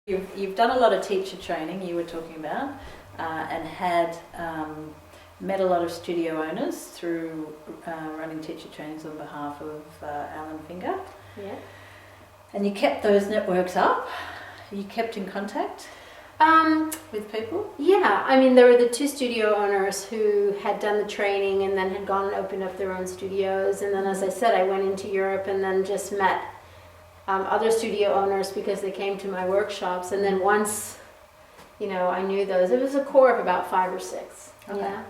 You've done a lot of teacher training, you were talking about, and had met a lot of studio owners through running teacher trainings on behalf of Alan Finger. Yeah. And you kept those networks up? You kept in contact with people? Yeah, I mean, there were the two studio owners who had done the training and then had gone and opened up their own studios. And then, as I said, I went into Europe and then just met other studio owners because they came to my workshops. And then once, I knew those, it was a core of about 5 or 6. Okay. Yeah.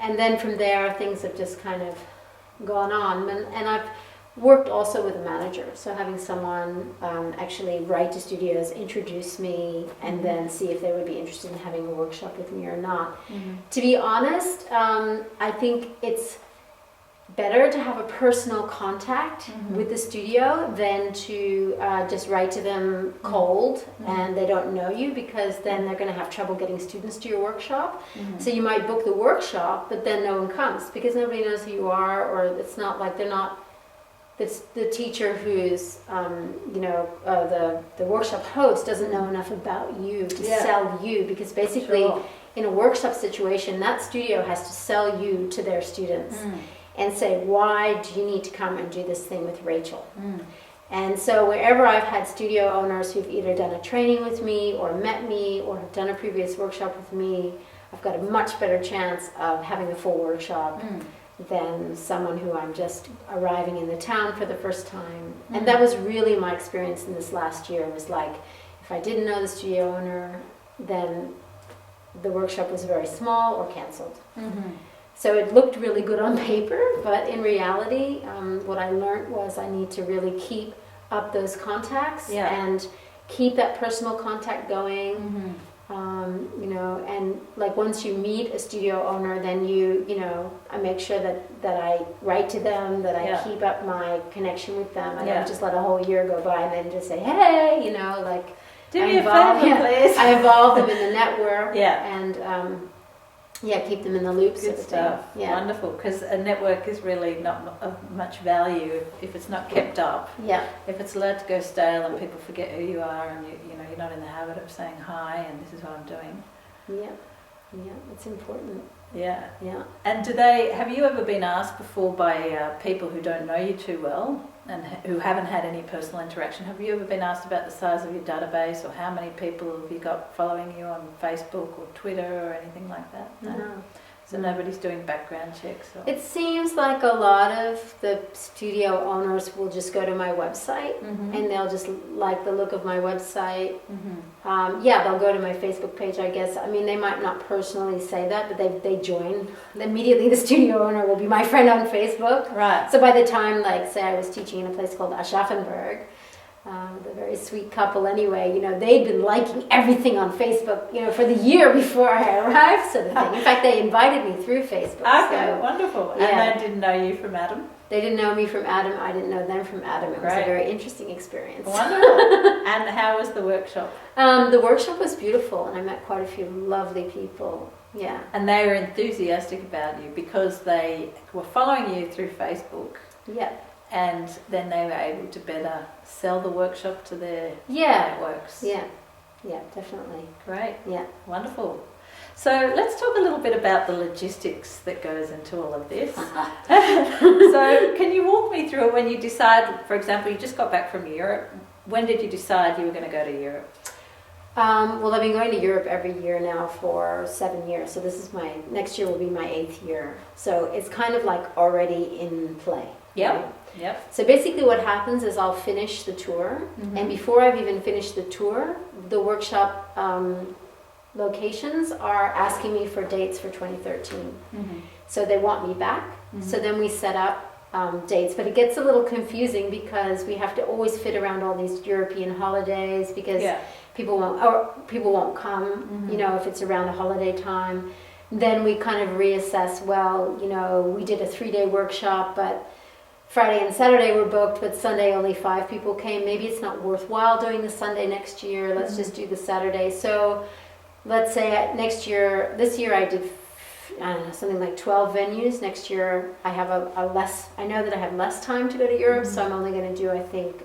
And then from there, things have just kind of gone on. And I've worked also with a manager, so having someone actually write to studios, introduce me, and then see if they would be interested in having a workshop with me or not. To be honest, I think it's better to have a personal contact with the studio than to just write to them cold and they don't know you, because then they're going to have trouble getting students to your workshop. So you might book the workshop, but then no one comes because nobody knows who you are, or it's not like they're not. The teacher who's, the workshop host doesn't know enough about you to sell you, because basically in a workshop situation, that studio has to sell you to their students and say, why do you need to come and do this thing with Rachel? And so wherever I've had studio owners who've either done a training with me or met me or have done a previous workshop with me, I've got a much better chance of having a full workshop than someone who I'm just arriving in the town for the first time. And that was really my experience in this last year. It was like, if I didn't know the studio owner, then the workshop was very small or canceled. So it looked really good on paper, but in reality, what I learned was I need to really keep up those contacts and keep that personal contact going. And like once you meet a studio owner, then I make sure that I write to them, that I keep up my connection with them. I don't just let a whole year go by and then just say, hey, like do me a favor, please. I involve them in the network and keep them in the loop. Good stuff. Yeah. Wonderful, because a network is really not of much value if it's not kept up. Yeah. If it's allowed to go stale and people forget who you are, and you're not in the habit of saying hi and this is what I'm doing. Yeah, it's important. Yeah. And have you ever been asked before by people who don't know you too well and who haven't had any personal interaction? Have you ever been asked about the size of your database, or how many people have you got following you on Facebook or Twitter or anything like that? No. So nobody's doing background checks? Or... It seems like a lot of the studio owners will just go to my website and they'll just like the look of my website. They'll go to my Facebook page, I guess. I mean, they might not personally say that, but they join. Immediately the studio owner will be my friend on Facebook. Right. So by the time, like, say I was teaching in a place called Aschaffenburg, the very sweet couple anyway, they'd been liking everything on Facebook, for the year before I arrived, sort of thing. In fact, they invited me through Facebook. Okay, so, wonderful. And they didn't know you from Adam? They didn't know me from Adam. I didn't know them from Adam. It was a very interesting experience. Wonderful. And how was the workshop? The workshop was beautiful, and I met quite a few lovely people. Yeah. And they were enthusiastic about you because they were following you through Facebook. Yeah. And then they were able to better sell the workshop to their networks. Yeah, definitely. Great. Yeah. Wonderful. So let's talk a little bit about the logistics that goes into all of this. So can you walk me through it when you decide, for example, you just got back from Europe. When did you decide you were going to go to Europe? Well, I've been going to Europe every year now for 7 years. So next year will be my 8th year. So it's kind of like already in play. Yep. Yep. So basically what happens is I'll finish the tour, and before I've even finished the tour, the workshop locations are asking me for dates for 2013. So they want me back. So then we set up dates, but it gets a little confusing because we have to always fit around all these European holidays because people won't come, if it's around a holiday time. Then we kind of reassess, we did a 3-day workshop, but Friday and Saturday were booked, but Sunday only 5 people came. Maybe it's not worthwhile doing the Sunday next year. Let's just do the Saturday. So let's say this year I did, something like 12 venues. Next year I have I know that I have less time to go to Europe, so I'm only going to do, I think,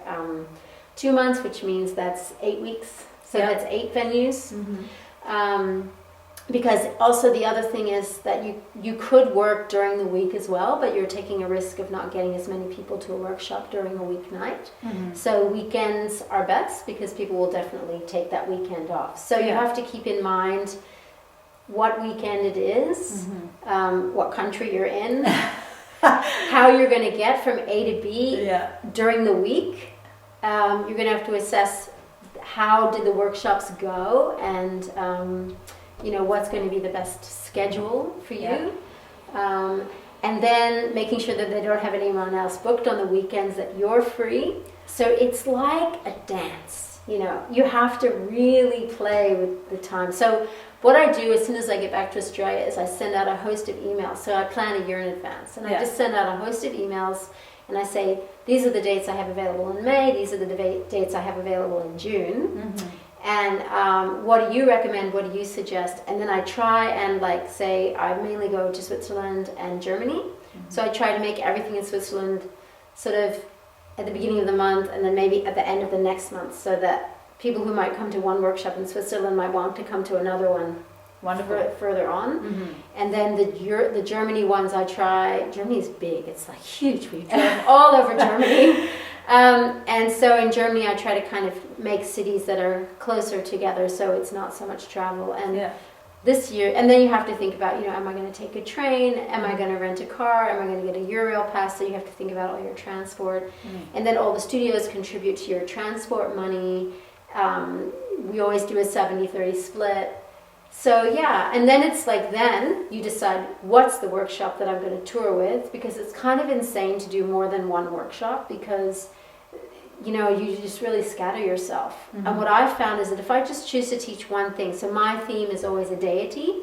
2 months, which means that's 8 weeks. So that's 8 venues. Because also the other thing is that you could work during the week as well, but you're taking a risk of not getting as many people to a workshop during a weeknight. So weekends are best because people will definitely take that weekend off. So you have to keep in mind what weekend it is, what country you're in, how you're going to get from A to B during the week. You're going to have to assess how did the workshops go, and what's going to be the best schedule for you. And then making sure that they don't have anyone else booked on the weekends, that you're free. So it's like a dance, you have to really play with the time. So what I do as soon as I get back to Australia is I send out a host of emails. So I plan a year in advance, and I just send out a host of emails, and I say, these are the dates I have available in May, these are the dates I have available in June. And what do you recommend? What do you suggest? And then I try and say I mainly go to Switzerland and Germany. So I try to make everything in Switzerland sort of at the beginning of the month and then maybe at the end of the next month, so that people who might come to one workshop in Switzerland might want to come to another one further on. And then the Germany ones I try. Germany is big. It's huge. We drove all over Germany. And so in Germany, I try to kind of make cities that are closer together, so it's not so much travel. And this year, and then you have to think about, am I going to take a train? Am I going to rent a car? Am I going to get a Eurail pass? So you have to think about all your transport. And then all the studios contribute to your transport money. We always do a 70-30 split. So and then it's then you decide what's the workshop that I'm going to tour with, because it's kind of insane to do more than one workshop, because you just really scatter yourself. And what I've found is that if I just choose to teach one thing, so my theme is always a deity.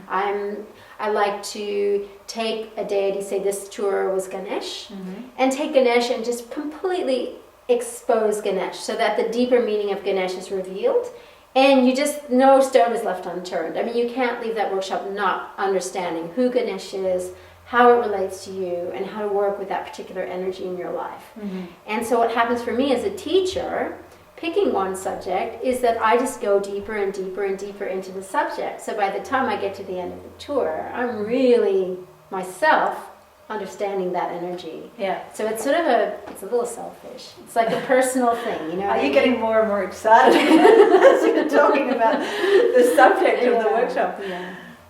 I like to take a deity, say this tour was Ganesh, and take Ganesh and just completely expose Ganesh so that the deeper meaning of Ganesh is revealed. And no stone is left unturned. I mean, you can't leave that workshop not understanding who Ganesh is, how it relates to you, and how to work with that particular energy in your life. And so what happens for me as a teacher, picking one subject, is that I just go deeper and deeper and deeper into the subject. So by the time I get to the end of the tour, I'm really myself understanding that energy. So it's sort of it's a little selfish. It's like a personal thing, Are you getting more and more excited as you're talking about the subject of the workshop?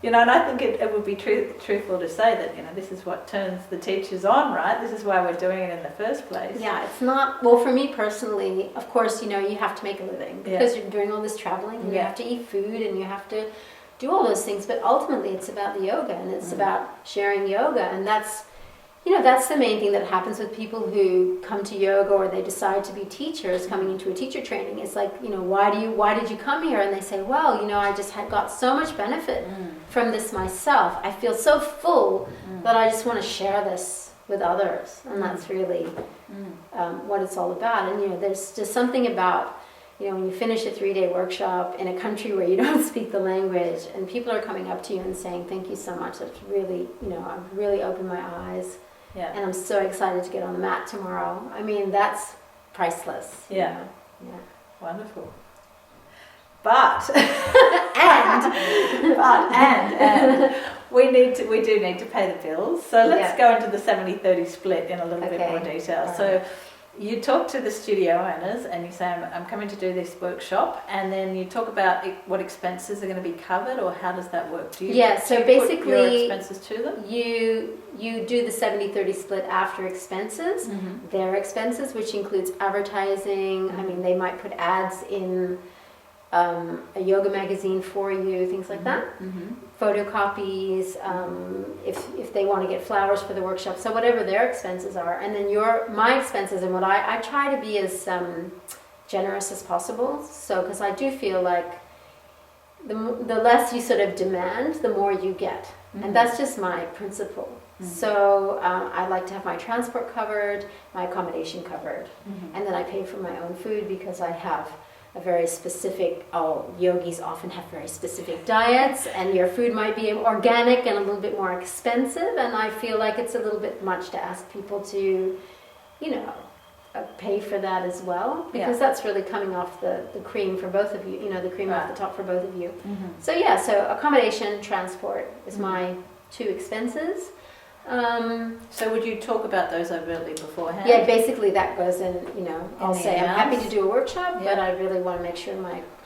And I think it would be truthful to say that, this is what turns the teachers on, right? This is why we're doing it in the first place. It's not, well, for me personally, of course, you have to make a living because you're doing all this traveling and you have to eat food and you have to do all those things. But ultimately, it's about the yoga, and it's about sharing yoga, and that's the main thing that happens with people who come to yoga, or they decide to be teachers coming into a teacher training. It's why did you come here? And they say, well, I just got so much benefit from this myself. I feel so full that I just want to share this with others. And that's really what it's all about. And, there's just something about, when you finish a 3-day workshop in a country where you don't speak the language and people are coming up to you and saying, thank you so much. That's really, I've really opened my eyes. And I'm so excited to get on the mat tomorrow. I mean, that's priceless. Wonderful. But we do need to pay the bills. So let's go into the 70-30 split in a little bit more detail. Right. So you talk to the studio owners and you say, I'm coming to do this workshop, and then you talk about what expenses are going to be covered, or how does that work? Do you, so basically put your expenses to them? You do the 70-30 split after expenses, their expenses, which includes advertising. I mean, they might put ads in a yoga magazine for you, things like that. Photocopies, if they want to get flowers for the workshop, so whatever their expenses are, and then my expenses, and what I try to be as generous as possible. So because I do feel like the less you sort of demand, the more you get, and that's just my principle. So I like to have my transport covered, my accommodation covered, and then I pay for my own food because I have a very specific, yogis often have very specific diets, and your food might be organic and a little bit more expensive, and I feel like it's a little bit much to ask people to, pay for that as well, because that's really coming off the cream for both of you, the cream off the top for both of you. So so accommodation, transport is my 2 expenses. So would you talk about those overtly beforehand? Yeah, basically that goes in, I'll say I'm happy to do a workshop, but I really want to make sure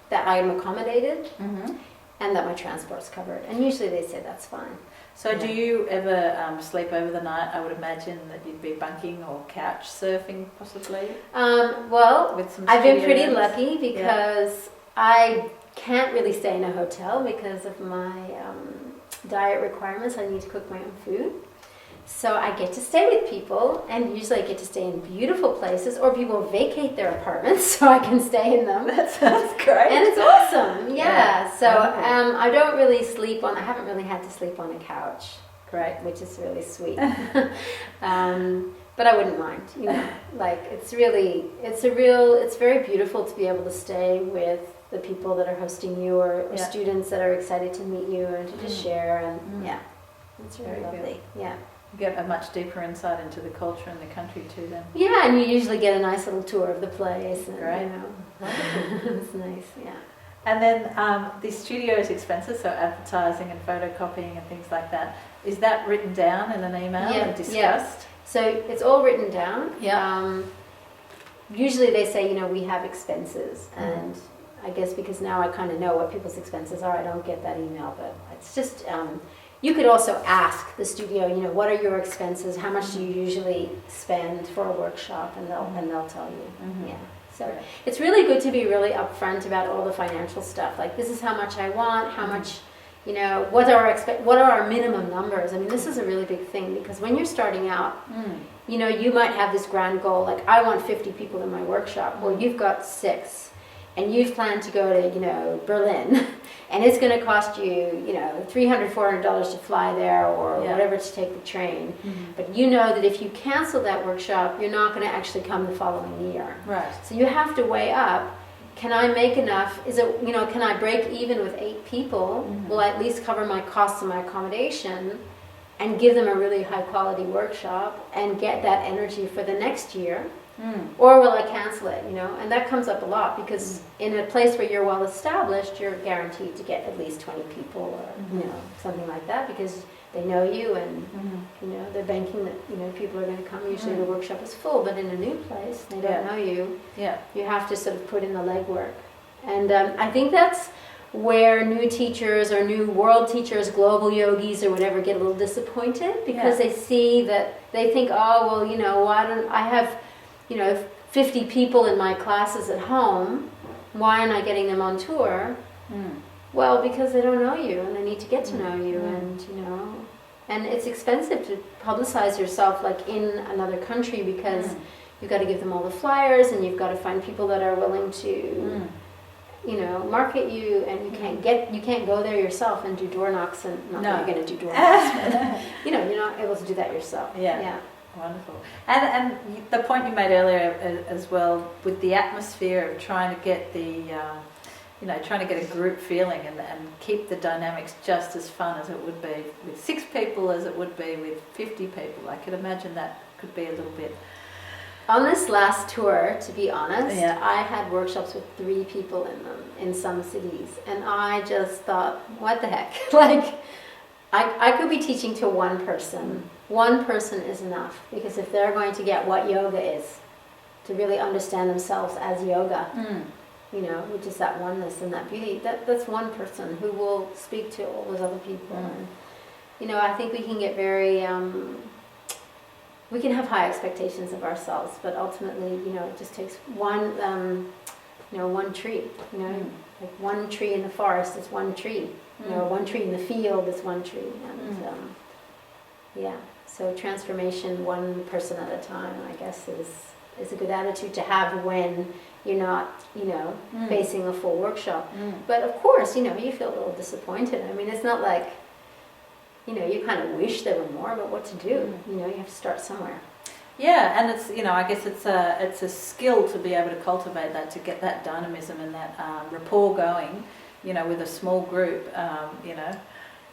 that I'm accommodated and that my transport's covered. And usually they say that's fine. So do you ever sleep over the night? I would imagine that you'd be bunking or couch surfing possibly. Well, with some I've been pretty studios. lucky because I can't really stay in a hotel because of my diet requirements. I need to cook my own food. So I get to stay with people, and usually I get to stay in beautiful places, or people vacate their apartments so I can stay in them. That sounds great. And it's awesome, So Wonderful. I don't really I haven't really had to sleep on a couch. Great. Which is really sweet. But I wouldn't mind, like it's very beautiful to be able to stay with the people that are hosting you or students that are excited to meet you and to just share, and it's really lovely. Yeah. You get a much deeper insight into the culture and the country too then. Yeah, and you usually get a nice little tour of the place. And, Great. It's nice, yeah. And then the studio's expenses, so advertising and photocopying and things like that, is that written down in an email and discussed? So it's all written down. Yeah. Usually they say, we have expenses, and I guess because now I kind of know what people's expenses are, I don't get that email, but it's just, you could also ask the studio, what are your expenses? How much do you usually spend for a workshop? And they'll tell you. Yeah. So it's really good to be really upfront about all the financial stuff. Like, this is how much I want, how much, what are our minimum numbers? I mean, this is a really big thing, because when you're starting out, you might have this grand goal, like, I want 50 people in my workshop. Well, you've got 6, and you've planned to go to, Berlin, and it's going to cost you, $300, $400 to fly there, or whatever, to take the train. But you know that if you cancel that workshop, you're not going to actually come the following year. Right. So you have to weigh up, can I make enough? Is it, can I break even with 8 people? Will I at least cover my costs of my accommodation and give them a really high quality workshop and get that energy for the next year? Or will I cancel it, And that comes up a lot, because in a place where you're well established, you're guaranteed to get at least 20 people, or, something like that, because they know you, and, they're banking that, people are going to come. Usually the workshop is full, but in a new place, they don't know you. Yeah. You have to sort of put in the legwork. And I think that's where new teachers or new world teachers, global yogis or whatever, get a little disappointed, because they see that, they think, oh, well, why don't I have 50 people in my classes at home, why aren't I getting them on tour? Well, because they don't know you, and they need to get to know you, and it's expensive to publicize yourself, like, in another country, because you've got to give them all the flyers, and you've got to find people that are willing to market you, and you can't go there yourself and do door knocks, and not that you're going to do door knocks, but you're not able to do that yourself. Yeah. Wonderful. And the point you made earlier as well, with the atmosphere of trying to get trying to get a group feeling and keep the dynamics just as fun as it would be with 6 people as it would be with 50 people. I could imagine that could be a little bit. On this last tour, to be honest, I had workshops with 3 people in them in some cities, and I just thought, what the heck? Like, I could be teaching to one person. One person is enough, because if they're going to get what yoga is, to really understand themselves as yoga, which is that oneness and that beauty, that's one person who will speak to all those other people. And, I think we can get very, we can have high expectations of ourselves, but ultimately, it just takes one tree, like one tree in the forest is one tree, one tree in the field is one tree, and so transformation, one person at a time, I guess, is a good attitude to have when you're not, facing a full workshop. But of course, you feel a little disappointed. I mean, it's not like, you kind of wish there were more, but what to do? You have to start somewhere. Yeah, and it's, I guess it's a skill to be able to cultivate that, to get that dynamism and that rapport going, with a small group,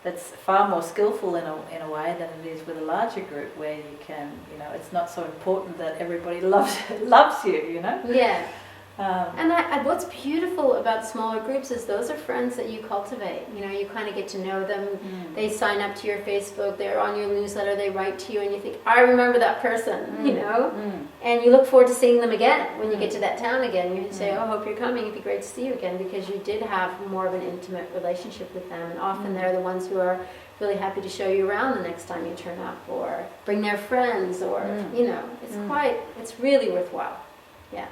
that's far more skillful in a way than it is with a larger group where you can, it's not so important that everybody loves you, Yeah. And what's beautiful about smaller groups is those are friends that you cultivate. You kind of get to know them. They sign up to your Facebook, they're on your newsletter, they write to you, and you think, I remember that person, And you look forward to seeing them again when you get to that town again. You say, oh, I hope you're coming. It'd be great to see you again, because you did have more of an intimate relationship with them. And often they're the ones who are really happy to show you around the next time you turn up, or bring their friends, or, it's really worthwhile. Yeah.